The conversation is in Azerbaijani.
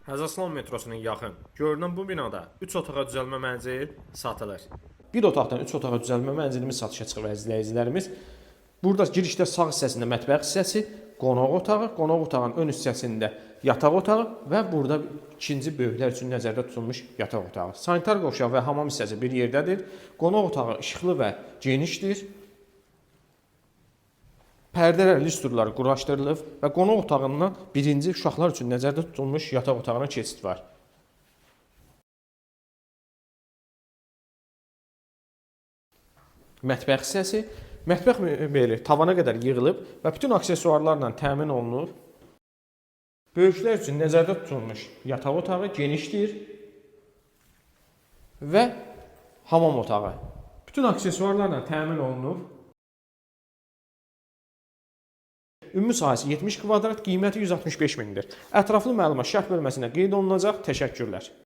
Həzaslan metrosuna yaxın görünən bu binada 3 otağa düzəlmə mənzil satılır. Bir otaqdan 3 otağa düzəlmə mənzilimiz satışa çıxır və izləyicilərimiz. Burada girişdə sağ hissəsində mətbəx hissəsi, qonaq otağı, qonaq otağının ön hissəsində yataq otağı və burada ikinci böyüklər üçün nəzərdə tutulmuş yataq otağı. Sanitar qovşaq və hamam hissəsi bir yerdədir. Qonaq otağı işıqlı və genişdir. Pərdələr, listrlar quraşdırılıb və qonaq otağından birinci uşaqlar üçün nəzərdə tutulmuş yataq otağına keçid var. Mətbəx hissəsi, mətbəx mebeli tavana qədər yığılıb və bütün aksesuarlarla təmin olunub. Böyüklər üçün nəzərdə tutulmuş yataq otağı genişdir və hamam otağı. Bütün aksesuarlarla təmin olunub. Ümumi sahəsi 70 kvadrat, qiyməti 165 mindir. Ətraflı məlumat şərh bölməsində qeyd olunacaq. Təşəkkürlər.